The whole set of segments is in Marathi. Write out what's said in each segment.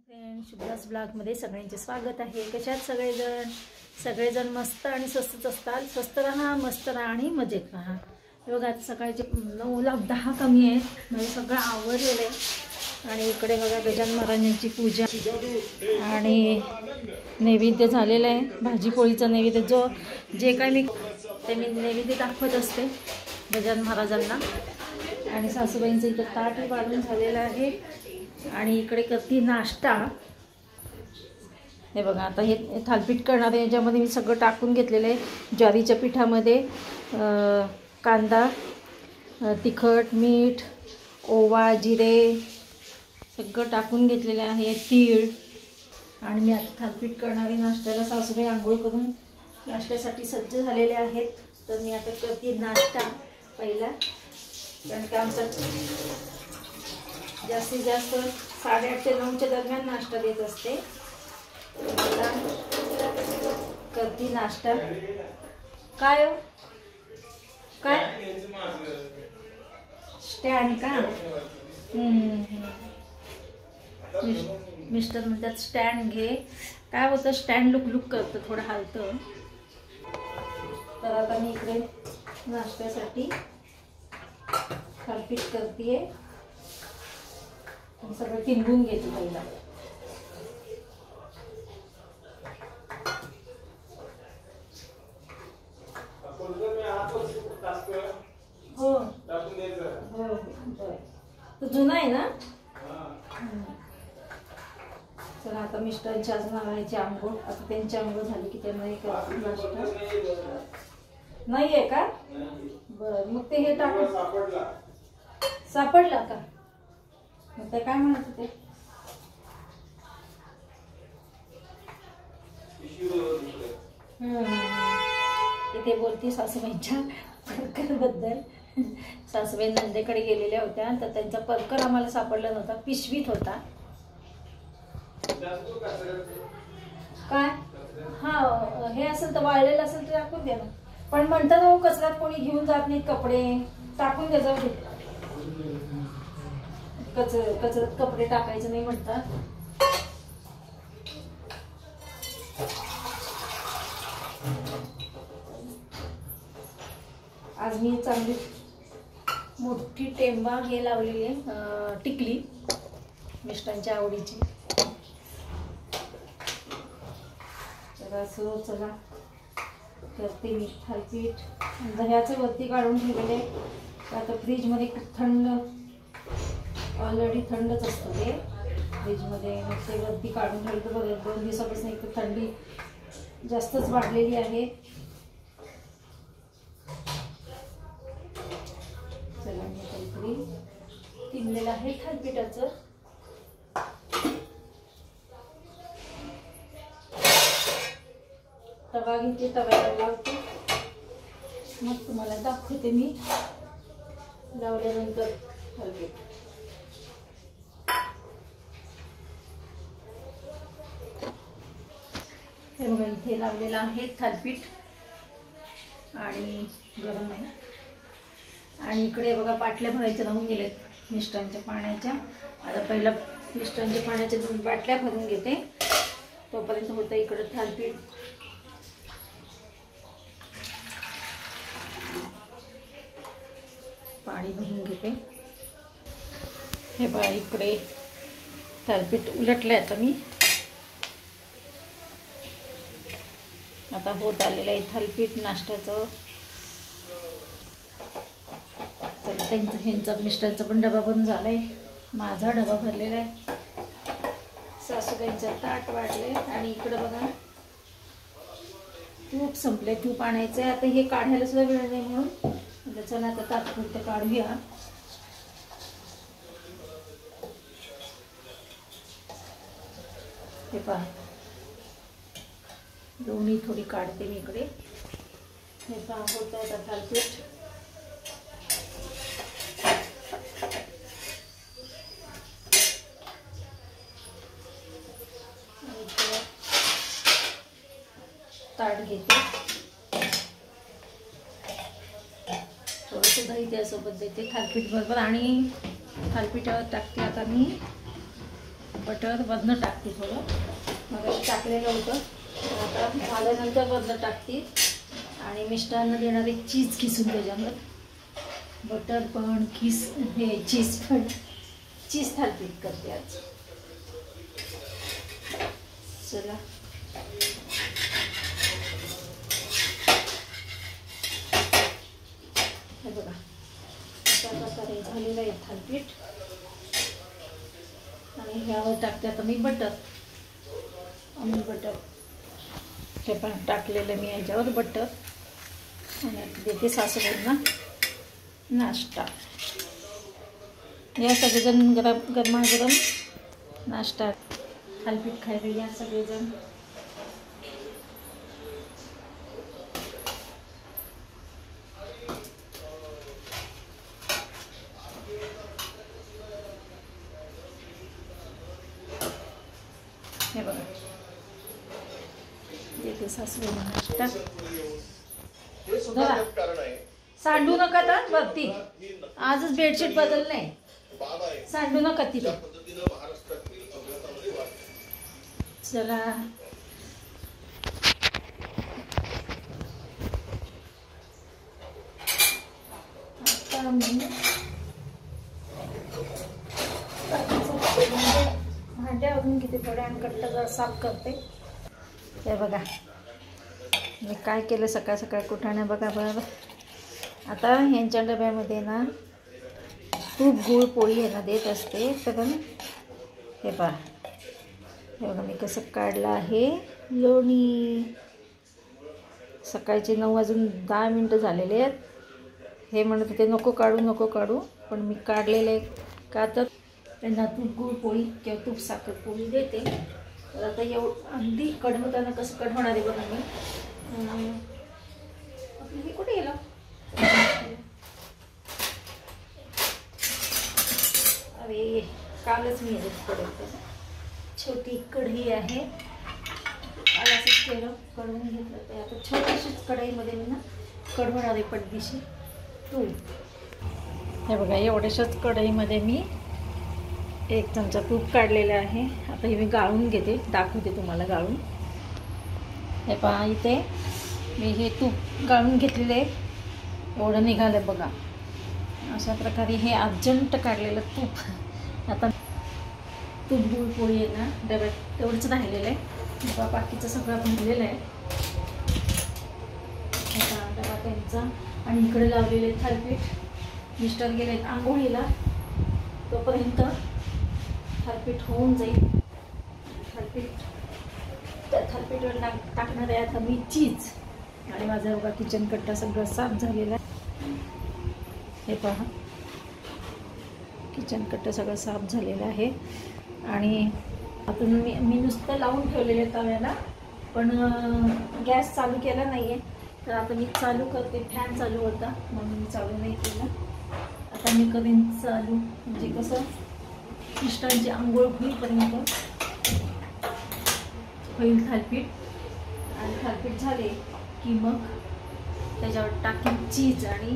फ्रेंड्स, शुभ्रास ब्लॉगमध्ये सगळ्यांचे स्वागत आहे। कशात सगळेजण मस्त आणि स्वस्तच असतात। स्वस्त राहा, मस्त राहा आणि मजेत राहा। हे बघा आता सकाळचे 9:10 कमी आहेत, म्हणजे सगळं आवरलेलं आहे। आणि इकडे बघा गजानन महाराजांची पूजा आणि नैवेद्य झालेलं आहे। भाजी पोळीचा नैवेद्य जे काही मी नैवेद्य दाखवत असते गजानन महाराजांना। आणि सासूबाईंचं इथं ताट वाढून झालेलं आहे आणि इकडे करते नाश्ता। हे बघा आता हे थालीपीठ करणार आहे। याच्यामध्ये मी सगळं टाकून घेतलेलं आहे। ज्वारीच्या पिठामध्ये कांदा, तिखट, मीठ, ओवा, जिरे सगळं टाकून घेतलेलं आहे, तीळ। आणि मी आता थालीपीठ करणार आहे नाश्त्याला। सासूबाई आंघोळ करून नाश्त्यासाठी सज्ज झालेले आहेत। तर मी आता करते नाश्ता पहिला, कारण की आमचा जास्तीत जास्त 8:30 ते 9च्या दरम्यान नाश्ता देत असते। आता करते नाश्ता। काय हो काय स्टँड का? मिस्टर म्हणतात स्टँड घे। काय होतं, स्टँड लुक करतं, थोडं हलतं। तर आता मी इकडे नाश्त्यासाठी थालीपीठ करते। सगळं टिंबून घेते पहिला। हो हो तो जुना आहे ना। चला आता मिस्टरांची अजून आणायची आंघोळ। आता त्यांची आंघोळ झाली की त्यांना एक नाश्ता नाही आहे का? बरं, मग ते हे टाकून सापडला का? मग ते काय म्हणत होते? इथे बोलते सासूबाईंच्या परकरबद्दल। सासूबाई नंदेकडे गेलेल्या होत्या, तर त्यांचा परकर आम्हाला सापडला नव्हता, पिशवीत होता। काय? हा, हे असेल तर वाळलेलं असेल तर टाकून द्या ना। पण म्हणतात हो, कचऱ्यात कोणी घेऊन जात नाहीत कपडे, टाकून द्या जाऊ दे। कचऱ्यात कपडे टाकायचे नाही म्हणतात। आज मी चांगली मोठी टेंबा हे लावलेली आहे, टिकली मिस्टरांच्या आवडीची। चला करते मी थालीपीठ। दह्याचे वरती काढून ठेवलेले, आता फ्रीजमध्ये खूप थंड, ऑलरेडी थंडच असतं ते फ्रीजमध्ये। मग ते वरती काढून ठेवलं तर 2 दिवसापासून एक तर थंडी जास्तच वाढलेली आहे। चला मी काहीतरी टिंबलेलं आहे थालीपीठाचं। तवा घेते, तव्याला लावते, मग तुम्हाला दाखवते मी लावल्यानंतर थालीपीठ। हे बघा इथे लावलेलं आहे थालीपीठ आणि गरम आहे। आणि इकडे बघा बाटल्या भरायच्या राहून गेलेत मिस्टरांच्या पाण्याच्या। आता पहिला मिस्टरांच्या पाण्याच्या 2 बाटल्या भरून घेते, तोपर्यंत होतं इकडे थालीपीठ। पाणी भरून घेते। हे बघा इकडे थालीपीठ उलटलंय आता मी। आता होत आलेलं आहे थालीपीठ नाश्त्याचं। चला ह्यांचा मिस्टरांचा पण डबा भरून झालाय, माझा डबा भरलेला आहे। सासूबाईंचा ताट वाढले आणि इकडे बघा तूप संपले, तूप आणायचं आहे। आता हे काढायला सुद्धा वेळ नाही, म्हणून चला आता तात्पुरतं काढूया। हे पहा दोन्ही थोडी काढते मी इकडे। हे पहा होत आहे आता थालीपीठ। ताट घेते, थोडंसं दही त्यासोबत देते थालीपीठ बरोबर आणि थालीपीठावर टाकते आता मी बटर वरनं टाकते थोडं, मग टाकलेलं होतं. आता झाल्यानंतर वरनं टाकते आणि मिस्टरांना देणारे चीज किसून त्याच्यावर. बटर पण हे चीज पण, चीज थालीपीठ करते आज. चला हे बघा अशा प्रकारे झालेलं आहे थालीपीठ. आणि ह्यावर टाकते आता मी बटर, अमूल बटर. हे पण टाकलेलं मी याच्यावर बटर. आणि देते सासूबाईंना नाश्ता. या सगळेजण गरमागरम नाश्ता थालीपीठ खायला या सगळेजण. हे बघा देते सासूबाईंना नाश्ता. सांडू नका तर वरती, आजच बेडशीट बदलले, सांडू नका तिथे. चला आता मी भांड्यावरून किती थोड्या आणि कट्टा साफ करते. हे बघा मी काय केलं सकाळ सकाळ कुठाने बघा बरं. आता ह्यांच्या डब्यामध्ये ना तूप गूळ पोळी आहे ना देत असते. तर हे पहा, हे बघा मी कसं काढलं आहे लोणी. सकाळचे 9:10 झालेले आहेत. हे म्हणत होते नको काढू नको काढू, पण मी काढलेले का तर त्यांना तूप गूळ पोळी किंवा तूप साखर पोळी देते. तर आता अगदी कढवताना कसं कढवणार आहे बघा मी. आपलं हे कुठे गेलं, अरे कालच मी कढवते. छोटी कढई आहे, काल असंच केलं कढवून घेतलं. ते आता छोट्याशीच कढईमध्ये मी ना कढवणार आहे पटदिशी तूप. हे बघा एवढ्याशाच कढईमध्ये मी 1 चमचा तूप काढलेलं आहे. आता हे मी गाळून घेते, दाखवते तुम्हाला गाळून. हे पहा इथे मी हे तूप गाळून घेतलेलं आहे. एवढं निघालं बघा. अशा प्रकारे हे अर्जंट काढलेलं तूप. आता तूप गूळ पोळी आहे ना डब्यात तेवढंच राहिलेलं आहे. बाकीचं सगळं भरलेलं आहे डबा त्यांचा. आणि इकडे लावलेले थालीपीठ. मिस्टर गेले आंघोळीला, तोपर्यंत थालीपीठ होऊन जाईल. त्या थालीपीठवर टाकणार आहे आता मी चीज. आणि माझा बघा किचन कट्टा सगळं साफ झालेला आहे. हे पहा किचन कट्टा सगळं साफ झालेलं आहे. आणि आता मी नुसतं लावून ठेवलेलं आहे तव्याला, पण गॅस चालू केला नाही आहे. तर आता मी चालू करते. फॅन चालू होता म्हणून मी चालू नाही केलं. आता मी करीन चालू, म्हणजे कसं मिस्टरांची आंघोळ होईपर्यंत होईल थालीपीठ. आणि थालीपीठ झाले की मग त्याच्यावर टाकीन चीज आणि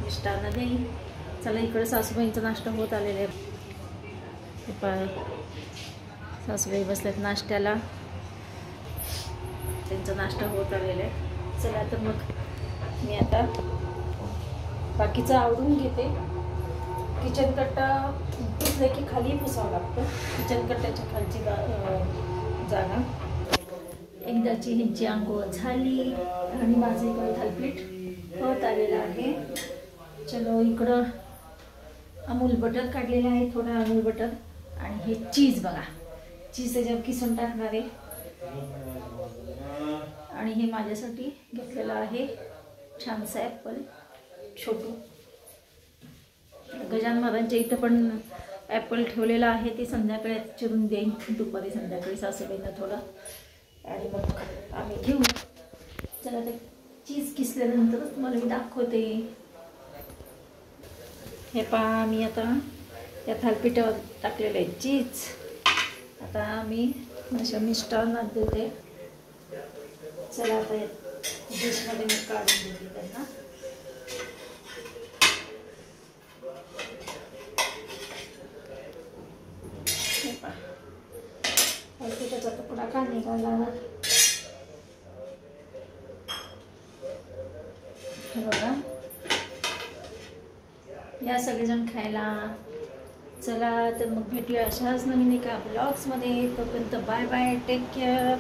मिस्टरांना देईन. चला इकडे सासूबाईंचा नाश्ता होत आलेला आहे. सासूबाई बसल्यात नाश्त्याला, त्यांचा नाश्ता होत आलेला आहे. चला तर मग मी आता बाकीचं आवडून घेते. किचन कट्टा पुसले की खाली पुसावं लागतं, किचन कट्ट्याच्या खालची जागा. एकदाची ह्यांची आंघोळ झाली आणि माझं इकडं थालीपीठ होत आलेलं आहे. चलो इकडं अमूल बटर काढलेलं आहे, थोडं अमूल बटर. आणि हे चीज बघा, चीज त्याच्यावर किसून टाकणार आहे. आणि हे माझ्यासाठी घेतलेलं आहे छानसं ॲपल छोटू. गजानन महाराजांच्या इथं पण ॲपल ठेवलेलं आहे, ते संध्याकाळी चिरून देईन दुपारी संध्याकाळी सासूबाईंना थोडं. आणि मग आम्ही घेऊ. चला ते चीज किसल्यानंतरच तुम्हाला मी दाखवते. हे पहा मी आता या थालीपीठावर टाकलेलं आहे चीज. आता मी माझ्या मिस्टरांना देते. चला आता डिशमध्ये मी काढून देते त्यांना. हे पहा पिठाचा तुकडा का निघाला. हे बघा, या सगळेजण खायला. चला तर मग भेटूया अशाच नवीन एका ब्लॉग्समध्ये. तोपर्यंत बाय बाय, टेक केअर.